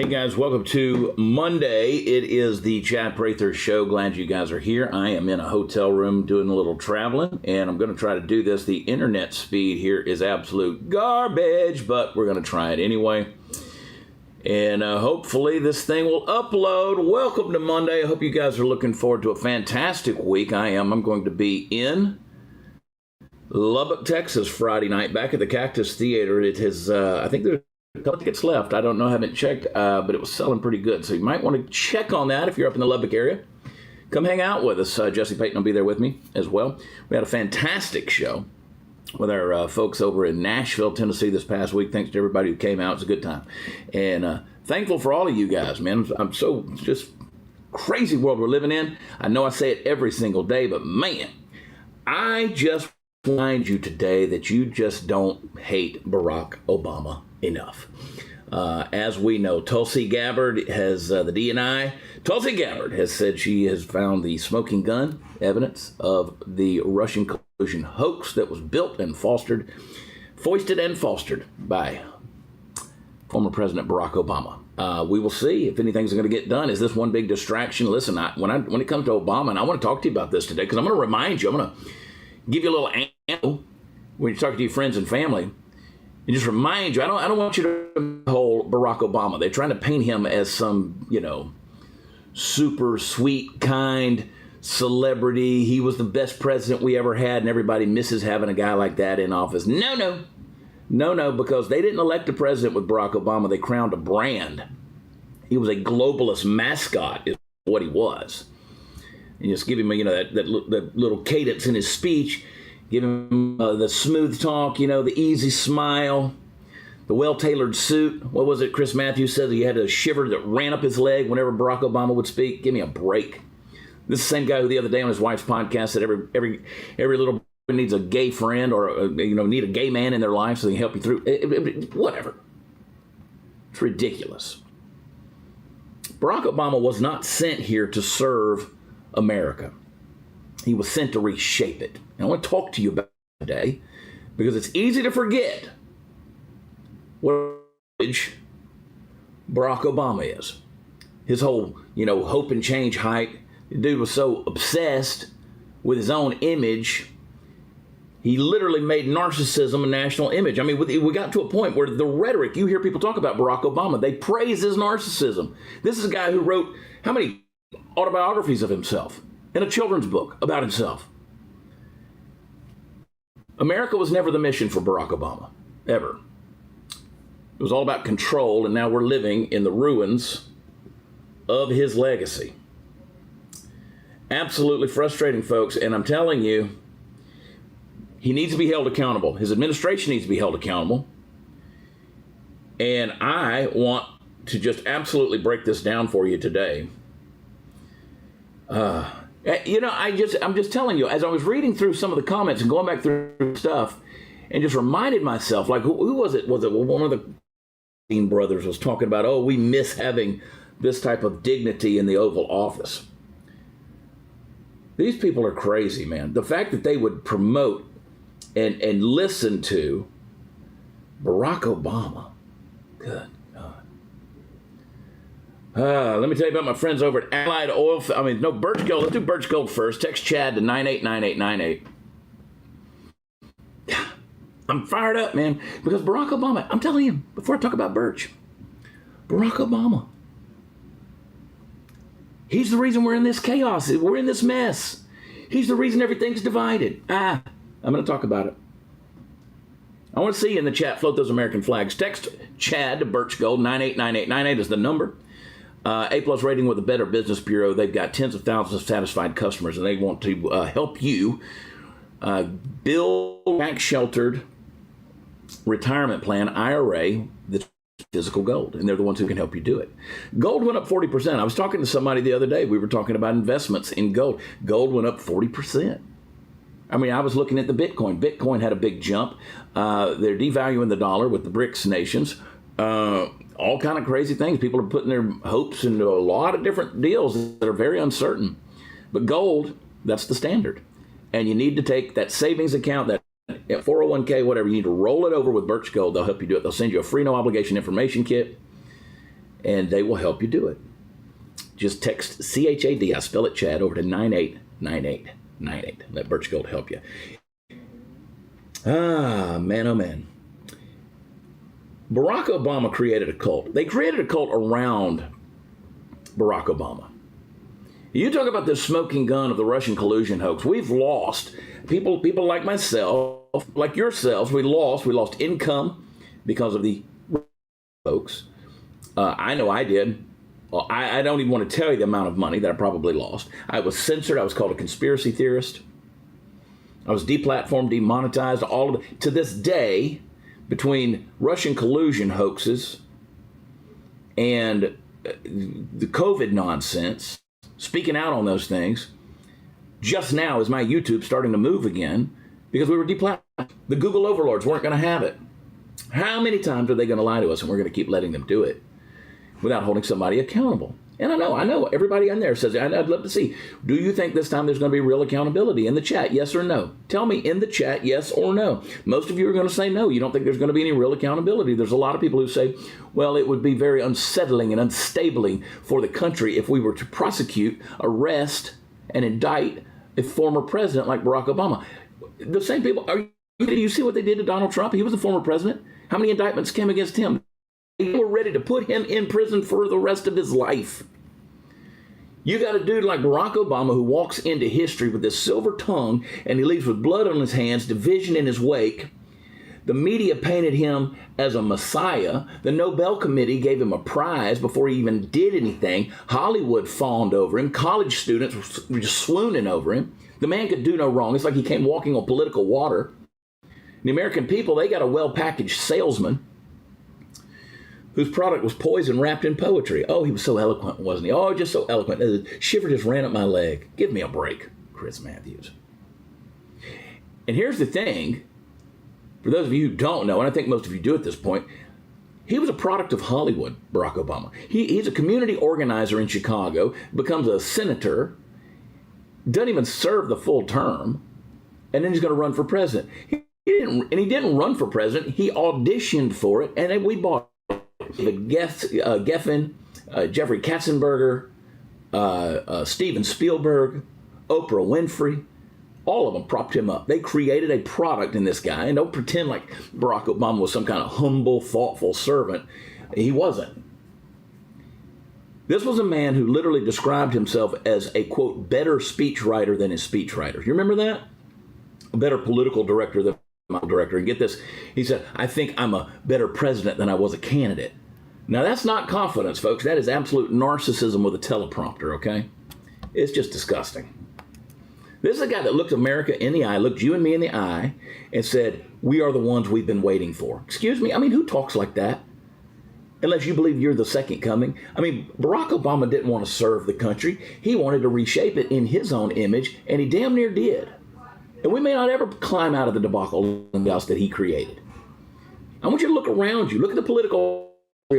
Hey guys, welcome to Monday. It is the Chad Prather Show. Glad you guys are here. I am in a hotel room doing a little traveling, and I'm going to try to do this. The internet speed here is absolute garbage, but we're going to try it anyway. And hopefully this thing will upload. Welcome to Monday. I hope you guys are looking forward to a fantastic week. I am. I'm going to be in Lubbock, Texas, Friday night, back at the Cactus Theater. It has, I think there's a couple tickets left. I don't know, I haven't checked, but it was selling pretty good. So you might want to check on that if you're up in the Lubbock area. Come hang out with us. Jesse Payton will be there with me as well. We had a fantastic show with our folks over in Nashville, Tennessee this past week. Thanks to everybody who came out. It was a good time. And thankful for all of you guys, man. I'm so just crazy world we're living in. I know I say it every single day, but man, I just remind you today that you just don't hate Barack Obama enough. As we know, Tulsi Gabbard has, the DNI, Tulsi Gabbard has said she has found the smoking gun evidence of the Russian collusion hoax that was built and foisted and fostered by former President Barack Obama. We will see if anything's going to get done. Is this one big distraction? Listen, when it comes to Obama, and I want to talk to you about this today, because I'm going to remind you, I'm going to give you a little ammo when you're talking to your friends and family. And just remind you, I don't want you to hold Barack Obama. They're trying to paint him as some, super sweet, kind celebrity. He was the best president we ever had, and everybody misses having a guy like that in office. No, because they didn't elect a president with Barack Obama. They crowned a brand. He was a globalist mascot is what he was. And just give him, that little cadence in his speech. Give him the smooth talk, the easy smile, the well-tailored suit. What was it Chris Matthews said? He had a shiver that ran up his leg whenever Barack Obama would speak. Give me a break. This is the same guy who the other day on his wife's podcast said every little boy needs a gay friend or need a gay man in their life so they can help you through. Whatever. It's ridiculous. Barack Obama was not sent here to serve America. He was sent to reshape it. And I want to talk to you about it today because it's easy to forget what Barack Obama is. His whole, hope and change hype. The dude was so obsessed with his own image, he literally made narcissism a national image. I mean, we got to a point where the rhetoric, you hear people talk about Barack Obama, they praise his narcissism. This is a guy who wrote how many autobiographies of himself in a children's book about himself. America was never the mission for Barack Obama, ever. It was all about control, and now we're living in the ruins of his legacy. Absolutely frustrating, folks, and I'm telling you, he needs to be held accountable. His administration needs to be held accountable. And I want to just absolutely break this down for you today. I'm just telling you, as I was reading through some of the comments and going back through stuff and just reminded myself, like, who was it? Was it one of the brothers was talking about, we miss having this type of dignity in the Oval Office. These people are crazy, man. The fact that they would promote and listen to Barack Obama. Good God. Let me tell you about my friends over at Allied Oilfield. Birch Gold. Let's do Birch Gold first. Text Chad to 989898. I'm fired up, man, because Barack Obama, I'm telling you, before I talk about Birch, Barack Obama, he's the reason we're in this chaos. We're in this mess. He's the reason everything's divided. I'm going to talk about it. I want to see you in the chat. Float those American flags. Text Chad to Birch Gold. 989898 is the number. A+ rating with the Better Business Bureau. They've got tens of thousands of satisfied customers, and they want to help you build a tax-sheltered retirement plan, IRA, that's physical gold, and they're the ones who can help you do it. Gold went up 40%. I was talking to somebody the other day. We were talking about investments in gold. Gold went up 40%. I was looking at the Bitcoin. Bitcoin had a big jump. They're devaluing the dollar with the BRICS nations. All kind of crazy things. People are putting their hopes into a lot of different deals that are very uncertain. But gold, that's the standard. And you need to take that savings account, that 401k, whatever, you need to roll it over with Birch Gold. They'll help you do it. They'll send you a free no obligation information kit. and they will help you do it. Just text CHAD, I spell it Chad, over to 989898. Let Birch Gold help you. Ah, man, oh man. Barack Obama created a cult. They created a cult around Barack Obama. You talk about the smoking gun of the Russian collusion hoax. We've lost people like myself, like yourselves. We lost income because of the hoax. I know I did. Well, I don't even want to tell you the amount of money that I probably lost. I was censored. I was called a conspiracy theorist. I was deplatformed, demonetized. All of it. To this day, between Russian collusion hoaxes and the COVID nonsense, speaking out on those things, just now is my YouTube starting to move again because we were deplatformed. The Google overlords weren't going to have it. How many times are they going to lie to us, and we're going to keep letting them do it without holding somebody accountable? And I know everybody in there says, I'd love to see, do you think this time there's going to be real accountability? In the chat, yes or no? Tell me in the chat, yes or no. Most of you are going to say no. You don't think there's going to be any real accountability. There's a lot of people who say, well, it would be very unsettling and unstabling for the country if we were to prosecute, arrest, and indict a former president like Barack Obama. The same people, do you see what they did to Donald Trump? He was a former president. How many indictments came against him? They were ready to put him in prison for the rest of his life. You got a dude like Barack Obama who walks into history with this silver tongue, and he leaves with blood on his hands, division in his wake. The media painted him as a messiah. The Nobel Committee gave him a prize before he even did anything. Hollywood fawned over him. College students were just swooning over him. The man could do no wrong. It's like he came walking on political water. The American people, they got a well-packaged salesman whose product was poison wrapped in poetry. Oh, he was so eloquent, wasn't he? Oh, just so eloquent. The shiver just ran up my leg. Give me a break, Chris Matthews. And here's the thing, for those of you who don't know, and I think most of you do at this point, he was a product of Hollywood, Barack Obama. He's a community organizer in Chicago, becomes a senator, doesn't even serve the full term, and then he's going to run for president. He didn't run for president. He auditioned for it, and then we bought Geffen, Jeffrey Katzenberger, Steven Spielberg, Oprah Winfrey, all of them propped him up. They created a product in this guy, and don't pretend like Barack Obama was some kind of humble, thoughtful servant. He wasn't. This was a man who literally described himself as a, quote, better speechwriter than his speechwriters. You remember that? A better political director than my director. And get this, he said, I think I'm a better president than I was a candidate. Now, that's not confidence, folks. That is absolute narcissism with a teleprompter, okay? It's just disgusting. This is a guy that looked America in the eye, looked you and me in the eye, and said, we are the ones we've been waiting for. Excuse me? I mean, who talks like that? Unless you believe you're the second coming. I mean, Barack Obama didn't want to serve the country. He wanted to reshape it in his own image, and he damn near did. And we may not ever climb out of the debacle that he created. I want you to look around you. Look at the political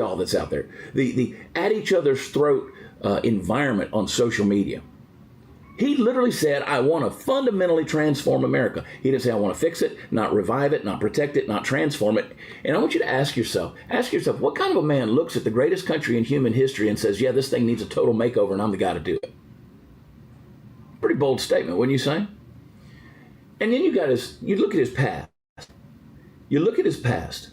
all that's out there. The at each other's throat environment on social media. He literally said, I want to fundamentally transform America. He didn't say, I want to fix it, not revive it, not protect it, not transform it. And I want you to ask yourself, what kind of a man looks at the greatest country in human history and says, yeah, this thing needs a total makeover and I'm the guy to do it? Pretty bold statement, wouldn't you say? And then you look at his past. You look at his past.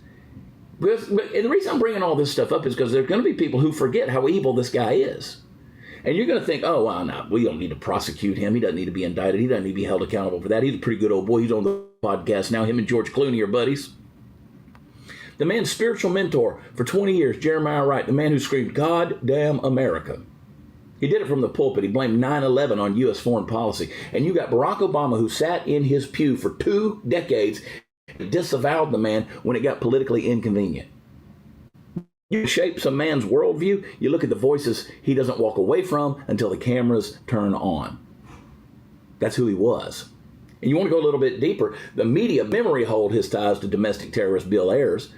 And the reason I'm bringing all this stuff up is because there's going to be people who forget how evil this guy is. And you're going to think, oh, well, no, we don't need to prosecute him. He doesn't need to be indicted. He doesn't need to be held accountable for that. He's a pretty good old boy. He's on the podcast now. Him and George Clooney are buddies. The man's spiritual mentor for 20 years, Jeremiah Wright, the man who screamed, God damn America. He did it from the pulpit. He blamed 9/11 on U.S. foreign policy. And you got Barack Obama, who sat in his pew for 2 decades, disavowed the man when it got politically inconvenient. You shape some man's worldview, you look at the voices he doesn't walk away from until the cameras turn on. That's who he was. And you want to go a little bit deeper. The media memory hold his ties to domestic terrorist Bill Ayers.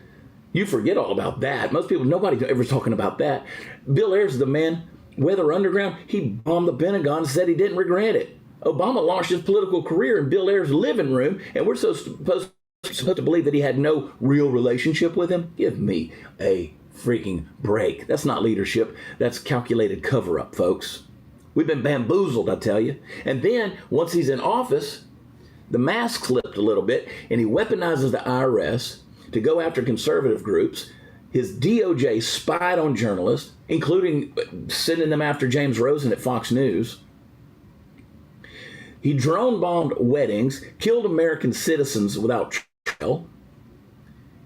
You forget all about that. Most people, nobody ever talking about that. Bill Ayers is the man, Weather Underground, he bombed the Pentagon and said he didn't regret it. Obama launched his political career in Bill Ayers' living room, and we're supposed to believe that he had no real relationship with him? Give me a freaking break. That's not leadership. That's calculated cover-up, folks. We've been bamboozled, I tell you. And then, once he's in office, the mask slipped a little bit, and he weaponizes the IRS to go after conservative groups. His DOJ spied on journalists, including sending them after James Rosen at Fox News. He drone bombed weddings, killed American citizens without trial,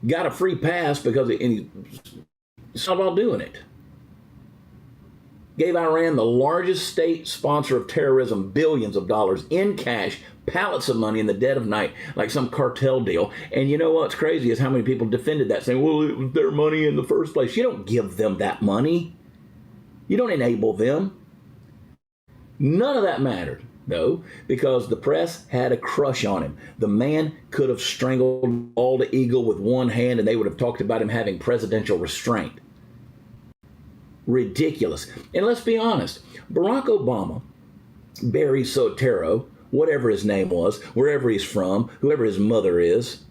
got a free pass because he's not about doing it. Gave Iran, the largest state sponsor of terrorism, billions of dollars in cash, pallets of money in the dead of night, like some cartel deal. And you know what's crazy is how many people defended that, saying, well, it was their money in the first place. You don't give them that money. You don't enable them. None of that mattered, though, because the press had a crush on him. The man could have strangled all the eagle with one hand, and they would have talked about him having presidential restraint. Ridiculous. And let's be honest, Barack Obama, Barry Soetoro, whatever his name was, wherever he's from, whoever his mother is,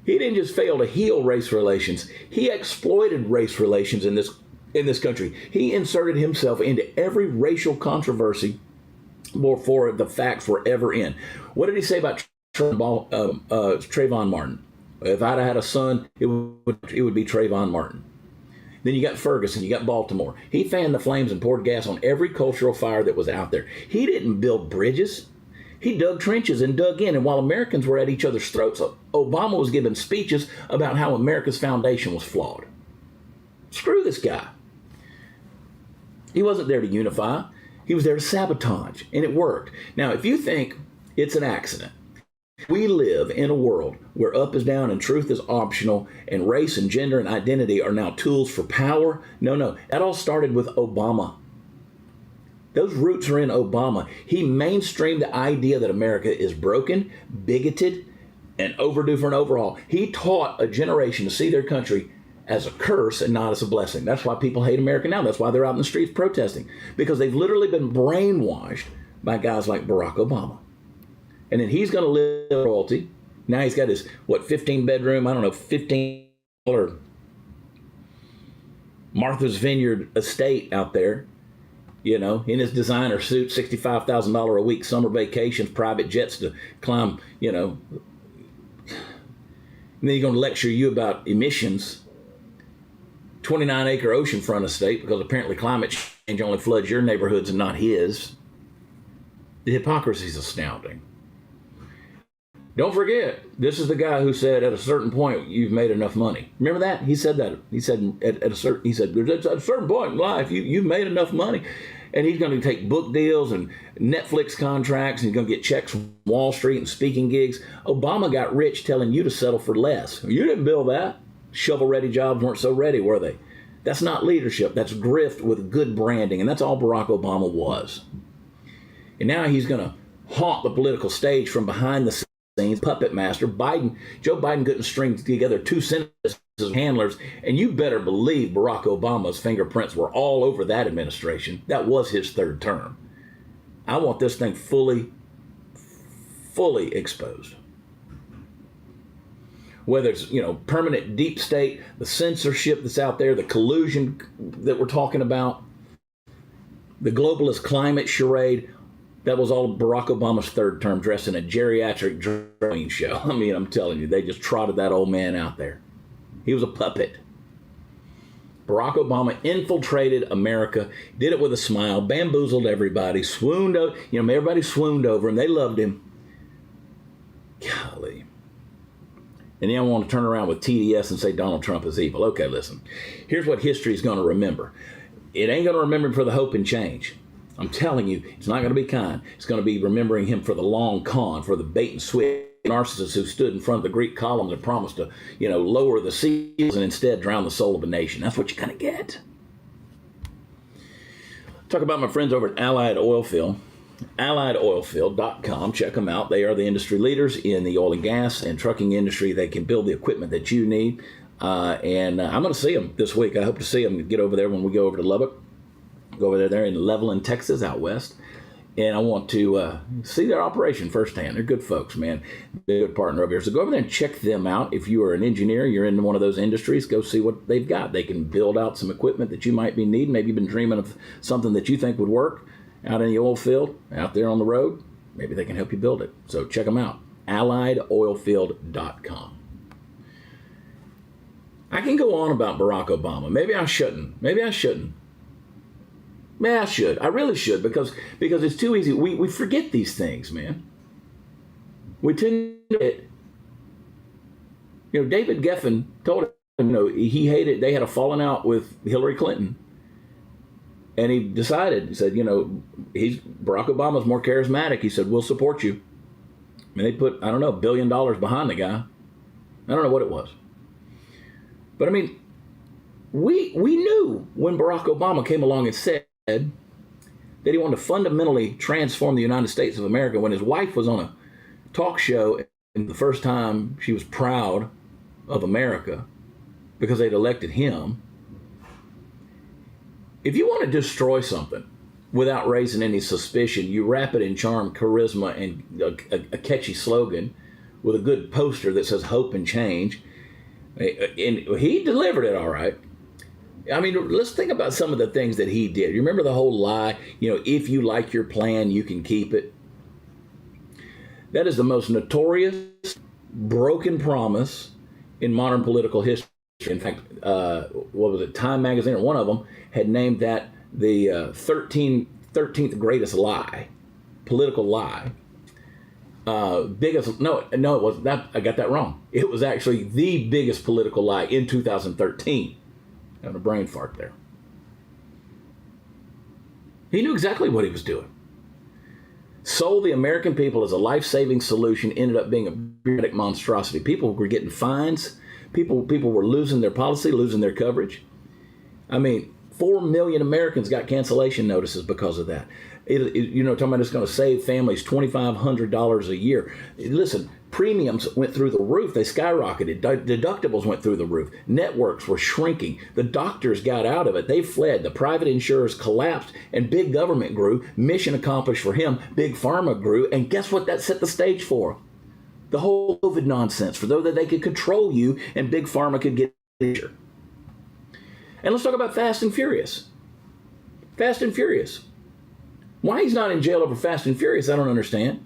he didn't just fail to heal race relations. He exploited race relations in this country. He inserted himself into every racial controversy before the facts were ever in. What did he say about Trayvon Martin? If I'd had a son, it would be Trayvon Martin. Then you got Ferguson, you got Baltimore. He fanned the flames and poured gas on every cultural fire that was out there. He didn't build bridges. He dug trenches and dug in. And while Americans were at each other's throats, Obama was giving speeches about how America's foundation was flawed. Screw this guy. He wasn't there to unify. He was there to sabotage, and it worked. Now, if you think it's an accident, we live in a world where up is down and truth is optional and race and gender and identity are now tools for power. No. That all started with Obama. Those roots are in Obama. He mainstreamed the idea that America is broken, bigoted, and overdue for an overhaul. He taught a generation to see their country as a curse and not as a blessing. That's why people hate America now. That's why they're out in the streets protesting, because they've literally been brainwashed by guys like Barack Obama. And then he's going to live royalty. Now he's got his, 15-bedroom, $15 Martha's Vineyard estate out there, in his designer suit, $65,000 a week, summer vacations, private jets to climb, And then he's going to lecture you about emissions, 29-acre oceanfront estate, because apparently climate change only floods your neighborhoods and not his. The hypocrisy is astounding. Don't forget, this is the guy who said at a certain point you've made enough money. Remember that? He said that. He said at a certain point in life you've made enough money, and he's going to take book deals and Netflix contracts, and he's going to get checks from Wall Street and speaking gigs. Obama got rich telling you to settle for less. You didn't build that. Shovel-ready jobs weren't so ready, were they? That's not leadership. That's grift with good branding, and that's all Barack Obama was. And now he's going to haunt the political stage from behind the scenes, puppet master. Joe Biden couldn't string together two senators as handlers, and you better believe Barack Obama's fingerprints were all over that administration. That was his third term. I want this thing fully exposed. Whether it's, permanent deep state, the censorship that's out there, the collusion that we're talking about, the globalist climate charade, that was all Barack Obama's third term, dressed in a geriatric drawing show. I'm telling you, they just trotted that old man out there. He was a puppet. Barack Obama infiltrated America, did it with a smile, bamboozled everybody, swooned over, everybody swooned over him. They loved him. Golly. And then I want to turn around with TDS and say Donald Trump is evil. Okay, listen. Here's what history is going to remember. It ain't going to remember him for the hope and change. I'm telling you, it's not going to be kind. It's going to be remembering him for the long con, for the bait and switch narcissist who stood in front of the Greek columns and promised to, lower the seas and instead drown the soul of a nation. That's what you're going to get. Talk about my friends over at Allied Oilfield. AlliedOilfield.com. Check them out. They are the industry leaders in the oil and gas and trucking industry. They can build the equipment that you need. And I'm going to see them this week. I hope to see them get over there when we go over to Lubbock. Go over there in Levelland, Texas, out west. And I want to see their operation firsthand. They're good folks, man. They're a good partner over here. So go over there and check them out. If you are an engineer, you're in one of those industries, go see what they've got. They can build out some equipment that you might be needing. Maybe you've been dreaming of something that you think would work out in the oil field, out there on the road. Maybe they can help you build it. So check them out. AlliedOilfield.com. I can go on about Barack Obama. Maybe I shouldn't. Maybe I shouldn't. Man, I should. I really should, because it's too easy. We forget these things, man. We tend to, David Geffen told him, he hated, they had a falling out with Hillary Clinton. And he decided, he said, Barack Obama's more charismatic. He said, we'll support you. And they put, I don't know, $1 billion behind the guy. I don't know what it was. But I mean, we knew when Barack Obama came along and said that he wanted to fundamentally transform the United States of America, when his wife was on a talk show, and the first time she was proud of America because they'd elected him. If you want to destroy something without raising any suspicion, you wrap it in charm, charisma, and a catchy slogan with a good poster that says hope and change. And he delivered it all right. I mean, let's think about some of the things that he did. You remember the whole lie, if you like your plan, you can keep it. That is the most notorious, broken promise in modern political history. In fact, what was it? Time magazine, or one of them, had named that the 13th greatest lie, political lie. No, it wasn't. I got that wrong. It was actually the biggest political lie in 2013. Having a brain fart there. He knew exactly what he was doing. Sold the American people as a life-saving solution, ended up being a bureaucratic monstrosity. People were getting fines. People were losing their policy, losing their coverage. I mean, 4 million Americans got cancellation notices because of that. Talking about it's going to save families $2,500 a year. Listen, premiums went through the roof. They skyrocketed. Deductibles went through the roof. Networks were shrinking. The doctors got out of it. They fled. The private insurers collapsed, and big government grew. Mission accomplished for him. Big pharma grew. And guess what that set the stage for? The whole COVID nonsense, for though that they could control you and big pharma could get richer. And let's talk about Fast and Furious. Fast and Furious. Why he's not in jail over Fast and Furious, I don't understand.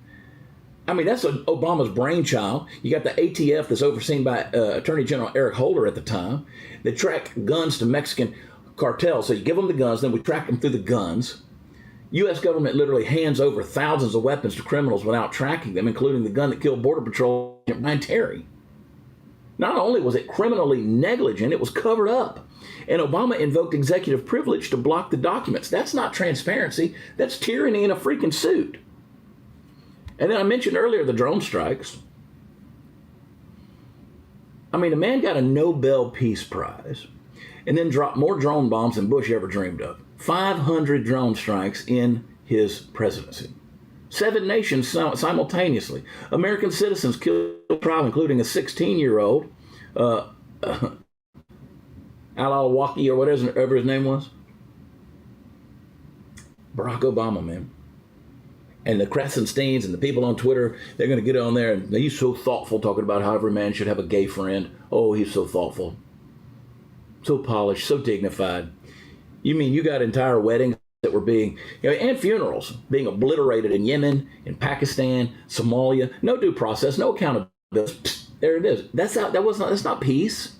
I mean, that's Obama's brainchild. You got the ATF that's overseen by Attorney General Eric Holder at the time. They track guns to Mexican cartels. So you give them the guns, then we track them through the guns. U.S. government literally hands over thousands of weapons to criminals without tracking them, including the gun that killed Border Patrol Agent Brian Terry. Not only was it criminally negligent, it was covered up. And Obama invoked executive privilege to block the documents. That's not transparency. That's tyranny in a freaking suit. And then I mentioned earlier the drone strikes. I mean, the man got a Nobel Peace Prize and then dropped more drone bombs than Bush ever dreamed of. 500 drone strikes in his presidency. 7 nations simultaneously. American citizens killed in trial, including a 16-year-old, Al-Awlaki, or whatever his name was. Barack Obama, man. And the Krasensteins and the people on Twitter, they're going to get on there, and he's so thoughtful, talking about how every man should have a gay friend. Oh, he's so thoughtful. So polished, so dignified. You mean you got entire weddings that were being, and funerals being obliterated in Yemen, in Pakistan, Somalia. No due process, no accountability. There it is. That's not peace.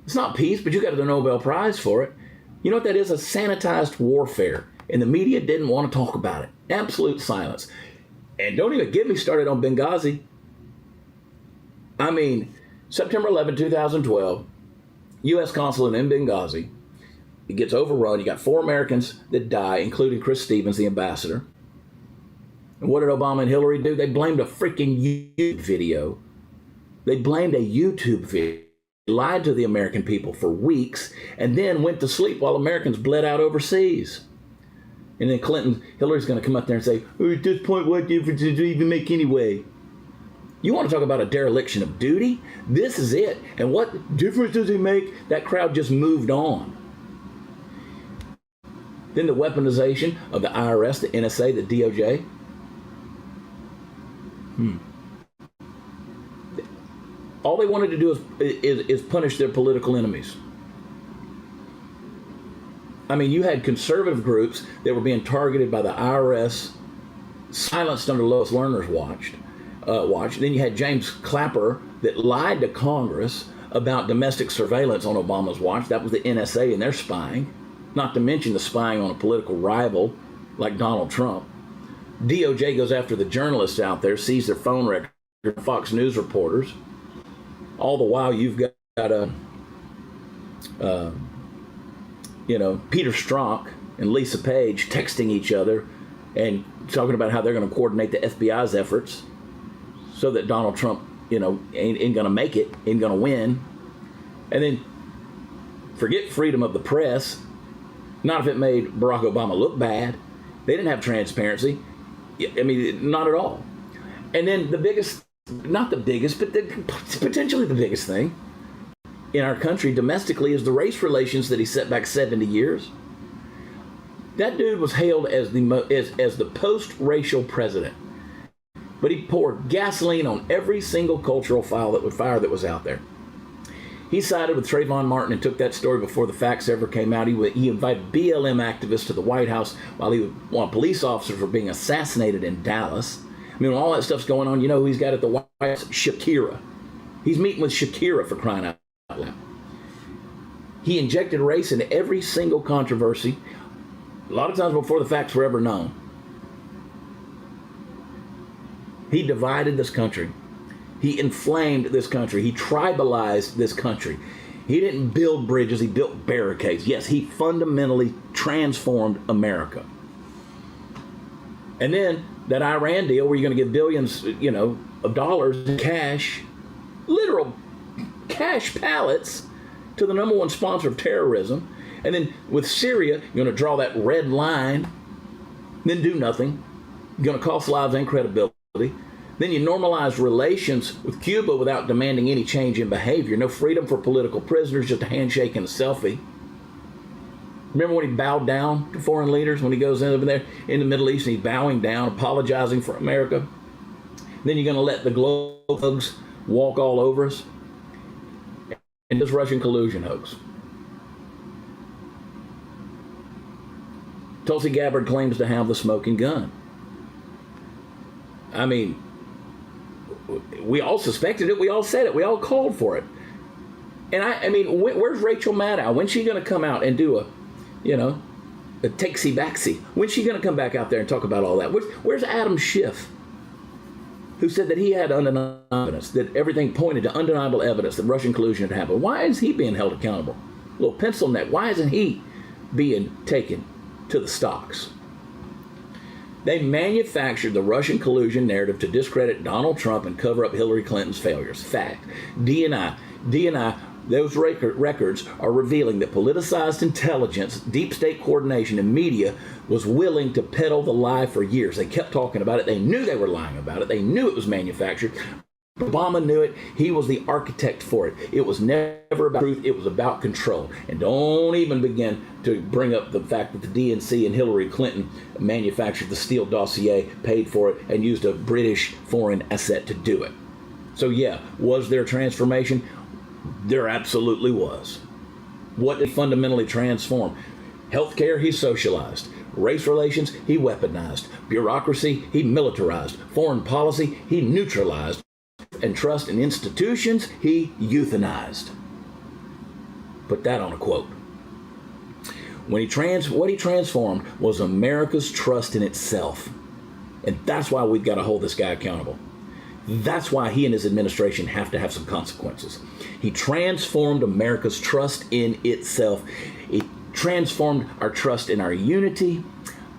It's not peace, but you got the Nobel Prize for it. You know what that is? A sanitized warfare. And the media didn't want to talk about it. Absolute silence. And don't even get me started on Benghazi. I mean, September 11, 2012, U.S. consulate in Benghazi. It gets overrun. You got 4 Americans that die, including Chris Stevens, the ambassador. And what did Obama and Hillary do? They blamed a freaking YouTube video. They blamed a YouTube video. They lied to the American people for weeks and then went to sleep while Americans bled out overseas. And then Hillary's going to come up there and say, oh, at this point, what difference does it even make anyway? You want to talk about a dereliction of duty? This is it. And what difference does it make? That crowd just moved on. Then the weaponization of the IRS, the NSA, the DOJ. All they wanted to do is punish their political enemies. I mean, you had conservative groups that were being targeted by the IRS, silenced under Lois Lerner's watch. Then you had James Clapper that lied to Congress about domestic surveillance on Obama's watch. That was the NSA and their spying, not to mention the spying on a political rival like Donald Trump. DOJ goes after the journalists out there, sees their phone records, Fox News reporters. All the while, you've got Peter Strzok and Lisa Page texting each other and talking about how they're going to coordinate the FBI's efforts so that Donald Trump, ain't going to make it, ain't going to win. And then forget freedom of the press. Not if it made Barack Obama look bad. They didn't have transparency. I mean, not at all. And then the biggest, not the biggest, but potentially the biggest thing in our country domestically is the race relations that he set back 70 years. That dude was hailed as the post-racial president. But he poured gasoline on every single cultural fire that was out there. He sided with Trayvon Martin and took that story before the facts ever came out. He invited BLM activists to the White House while police officers were being assassinated in Dallas. I mean, when all that stuff's going on, you know who he's got at the White House? Shakira. He's meeting with Shakira, for crying out loud. He injected race into every single controversy, a lot of times before the facts were ever known. He divided this country. He inflamed this country. He tribalized this country. He didn't build bridges, he built barricades. Yes, he fundamentally transformed America. And then that Iran deal where you're going to give billions, of dollars in cash, literal cash pallets to the number one sponsor of terrorism. And then with Syria, you're going to draw that red line, then do nothing. You're going to cost lives and credibility. Then you normalize relations with Cuba without demanding any change in behavior. No freedom for political prisoners, just a handshake and a selfie. Remember when he bowed down to foreign leaders when he goes in over there in the Middle East and he's bowing down, apologizing for America? Then you're going to let the globe thugs walk all over us? And this Russian collusion hoax. Tulsi Gabbard claims to have the smoking gun. I mean, we all suspected it. We all said it. We all called for it. And I mean, where's Rachel Maddow? When's she going to come out and do a takesy-backsy? When's she going to come back out there and talk about all that? Where's Adam Schiff, who said that he had undeniable evidence, that everything pointed to undeniable evidence that Russian collusion had happened? Why is he being held accountable? Little pencil neck. Why isn't he being taken to the stocks? They manufactured the Russian collusion narrative to discredit Donald Trump and cover up Hillary Clinton's failures. Fact. DNI, those records are revealing that politicized intelligence, deep state coordination, and media was willing to peddle the lie for years. They kept talking about it. They knew they were lying about it. They knew it was manufactured. Obama knew it. He was the architect for it. It was never about truth. It was about control. And don't even begin to bring up the fact that the DNC and Hillary Clinton manufactured the Steele dossier, paid for it, and used a British foreign asset to do it. So yeah, was there transformation? There absolutely was. What did he fundamentally transform? Healthcare, he socialized. Race relations, he weaponized. Bureaucracy, he militarized. Foreign policy, he neutralized. And trust in institutions, he euthanized. Put that on a quote. What he transformed was America's trust in itself. And that's why we've got to hold this guy accountable. That's why he and his administration have to have some consequences. He transformed America's trust in itself. It transformed our trust in our unity,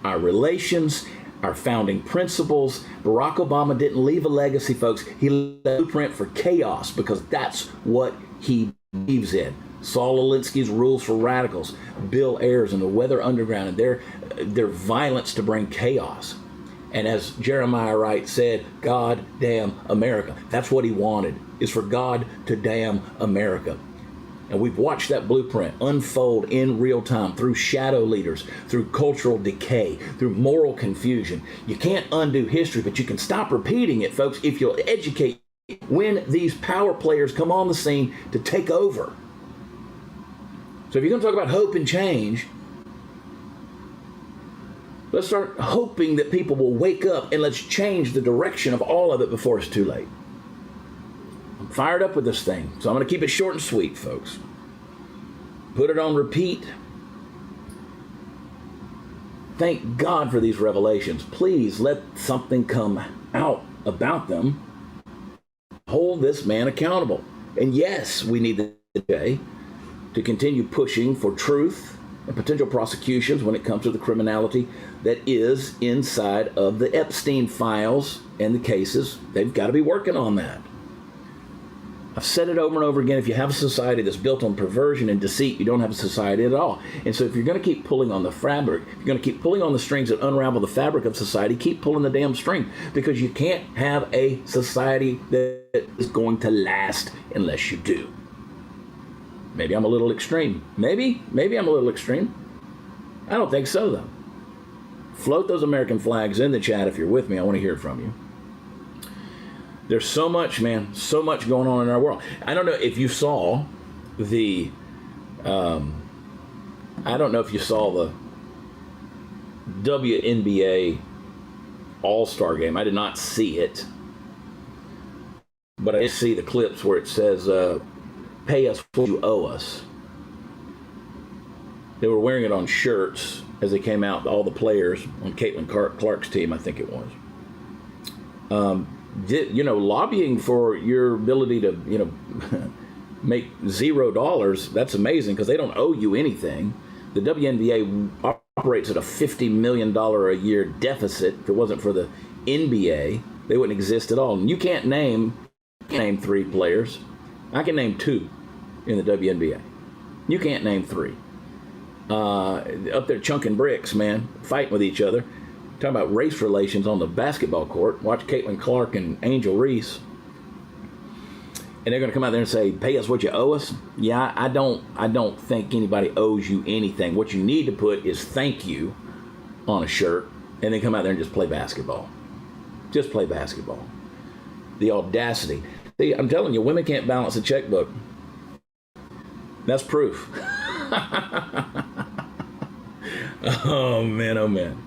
our relations, our founding principles. Barack Obama didn't leave a legacy, folks. He left a blueprint for chaos because that's what he believes in. Saul Alinsky's rules for radicals, Bill Ayers and the Weather Underground, and their violence to bring chaos. And as Jeremiah Wright said, God damn America. That's what he wanted, is for God to damn America. And we've watched that blueprint unfold in real time through shadow leaders, through cultural decay, through moral confusion. You can't undo history, but you can stop repeating it, folks, if you'll educate when these power players come on the scene to take over. So if you're going to talk about hope and change, let's start hoping that people will wake up, and let's change the direction of all of it before it's too late. I'm fired up with this thing, so I'm going to keep it short and sweet, folks. Put it on repeat. Thank God for these revelations. Please let something come out about them. Hold this man accountable. And yes, we need the day to continue pushing for truth and potential prosecutions when it comes to the criminality that is inside of the Epstein files and the cases. They've got to be working on that. I've said it over and over again. If you have a society that's built on perversion and deceit, you don't have a society at all. And so if you're going to keep pulling on the fabric, if you're going to keep pulling on the strings that unravel the fabric of society, keep pulling the damn string, because you can't have a society that is going to last unless you do. Maybe I'm a little extreme. Maybe I'm a little extreme. I don't think so, though. Float those American flags in the chat if you're with me. I want to hear from you. There's so much, man, so much going on in our world. I don't know if you saw the, WNBA All-Star game. I did not see it, but I did see the clips where it says, pay us what you owe us. They were wearing it on shirts as they came out, all the players on Caitlin Clark's team, I think it was. Lobbying for your ability to, make $0, that's amazing, because they don't owe you anything. The WNBA operates at a $50 million a year deficit. If it wasn't for the NBA, they wouldn't exist at all. And you can't name 3 players. I can name 2 in the WNBA. You can't name 3. Up there chunking bricks, man, fighting with each other. Talking about race relations on the basketball court. Watch Caitlin Clark and Angel Reese. And they're going to come out there and say, pay us what you owe us. Yeah, I don't think anybody owes you anything. What you need to put is thank you on a shirt, and then come out there and just play basketball. Just play basketball. The audacity. See, I'm telling you, women can't balance a checkbook. That's proof. Oh, man, oh, man.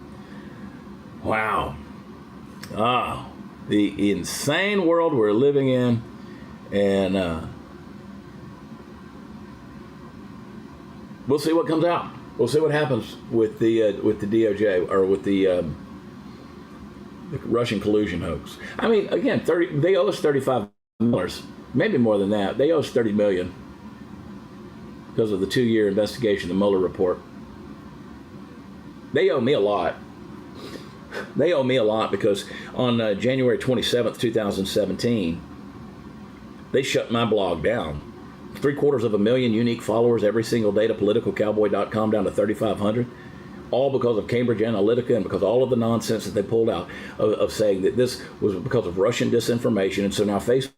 Wow. The insane world we're living in. And we'll see what comes out. We'll see what happens with the DOJ, or with the Russian collusion hoax. I mean, again, they owe us $35 million, maybe more than that. They owe us $30 million because of the 2-year investigation, the Mueller report. They owe me a lot. They owe me a lot because on January 27th, 2017, they shut my blog down. 750,000 unique followers every single day to politicalcowboy.com down to 3,500. All because of Cambridge Analytica and because all of the nonsense that they pulled out of saying that this was because of Russian disinformation. And so now Facebook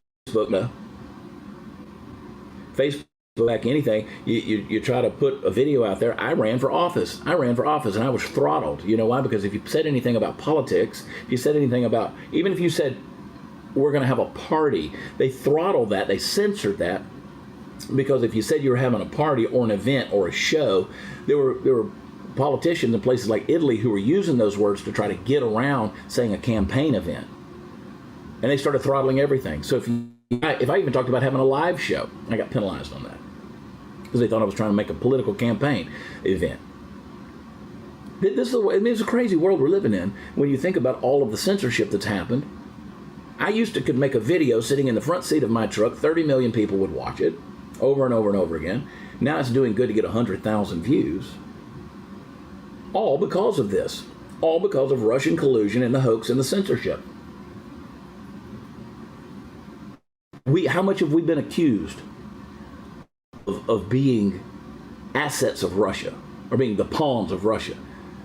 back anything, you try to put a video out there. I ran for office and I was throttled. You know why? Because if you said anything about politics, if you said anything about, even if you said we're going to have a party, they throttled that, they censored that, because if you said you were having a party or an event or a show, there were politicians in places like Italy who were using those words to try to get around saying a campaign event, and they started throttling everything. So if I even talked about having a live show, I got penalized on that because they thought I was trying to make a political campaign event. This is a crazy world we're living in when you think about all of the censorship that's happened. I could make a video sitting in the front seat of my truck, 30 million people would watch it over and over and over again. Now it's doing good to get 100,000 views. All because of this. All because of Russian collusion and the hoax and the censorship. How much have we been accused of being assets of Russia, or being the pawns of Russia?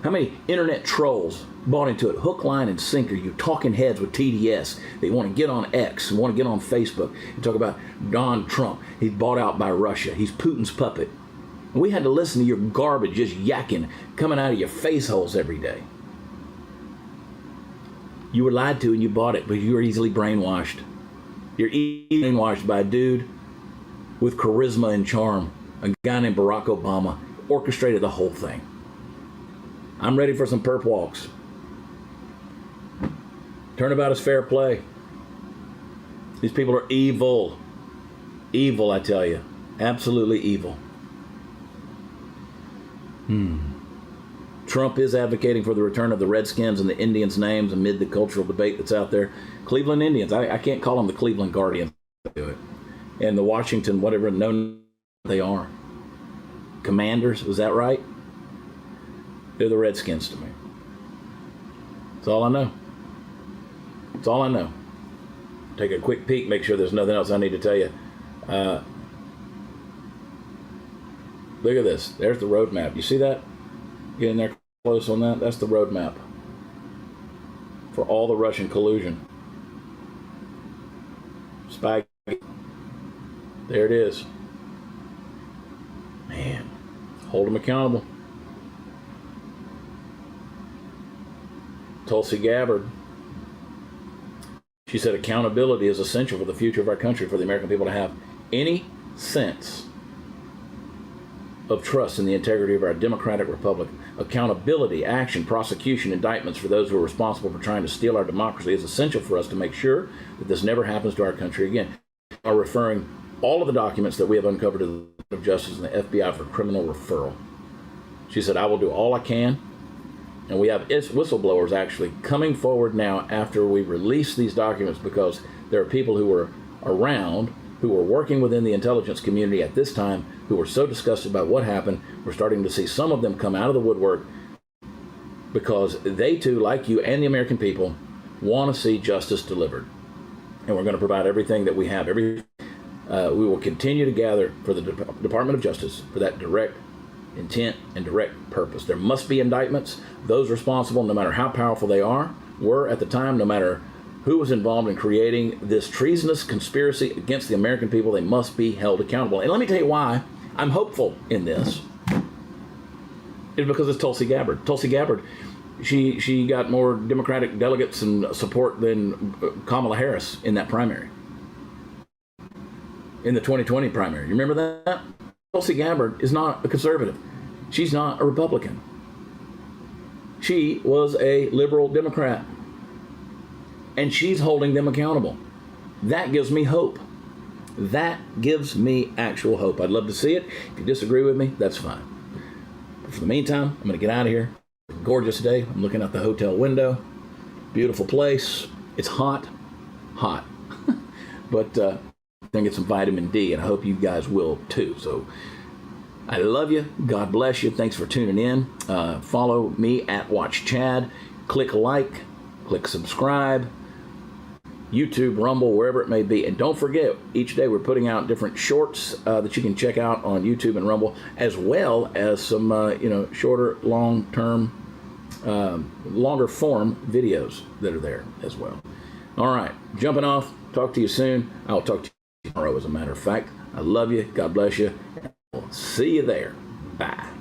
How many internet trolls bought into it, hook, line, and sinker? You talking heads with TDS. They want to get on X and want to get on Facebook and talk about Donald Trump. He's bought out by Russia. He's Putin's puppet. We had to listen to your garbage just yakking, coming out of your face holes every day. You were lied to and you bought it, but you were easily brainwashed. You're easily brainwashed by a dude with charisma and charm. A guy named Barack Obama orchestrated the whole thing. I'm ready for some perp walks. Turnabout is fair play. These people are evil. Evil, I tell you. Absolutely evil. Trump is advocating for the return of the Redskins and the Indians' names amid the cultural debate that's out there. Cleveland Indians. I can't call them the Cleveland Guardians. Do it. And the Washington, whatever, no, they are. Commanders, was that right? They're the Redskins to me. That's all I know. That's all I know. Take a quick peek, make sure there's nothing else I need to tell you. Look at this. There's the roadmap. You see that? Get in there close on that. That's the roadmap for all the Russian collusion. Spy. There it is. Man, hold them accountable. Tulsi Gabbard. She said accountability is essential for the future of our country, for the American people to have any sense of trust in the integrity of our democratic republic. Accountability, action, prosecution, indictments for those who are responsible for trying to steal our democracy is essential for us to make sure that this never happens to our country again. Are referring all of the documents that we have uncovered to the Department of Justice and the FBI for criminal referral. She said, I will do all I can. And we have whistleblowers actually coming forward now after we release these documents, because there are people who were around, who were working within the intelligence community at this time, who were so disgusted about what happened. We're starting to see some of them come out of the woodwork because they too, like you and the American people, want to see justice delivered. And we're going to provide everything that we have. We will continue to gather for the Department of Justice for that direct intent and direct purpose. There must be indictments. Those responsible, no matter how powerful they are, were at the time, no matter who was involved in creating this treasonous conspiracy against the American people, they must be held accountable. And let me tell you why I'm hopeful in this. It's because it's Tulsi Gabbard. Tulsi Gabbard, she got more Democratic delegates and support than Kamala Harris in that primary. In the 2020 primary. You remember that? Tulsi Gabbard is not a conservative. She's not a Republican. She was a liberal Democrat. And she's holding them accountable. That gives me hope. That gives me actual hope. I'd love to see it. If you disagree with me, that's fine. But for the meantime, I'm going to get out of here. Gorgeous day. I'm looking out the hotel window. Beautiful place. It's hot. Hot. But I'm going to get some vitamin D, and I hope you guys will too. So I love you. God bless you. Thanks for tuning in. Follow me at Watch Chad. Click like. Click subscribe. YouTube, Rumble, wherever it may be. And don't forget, each day we're putting out different shorts that you can check out on YouTube and Rumble, as well as some shorter, longer form videos that are there as well. All right, jumping off. Talk to you soon. I'll talk to you tomorrow, as a matter of fact. I love you. God bless you. We'll see you there. Bye.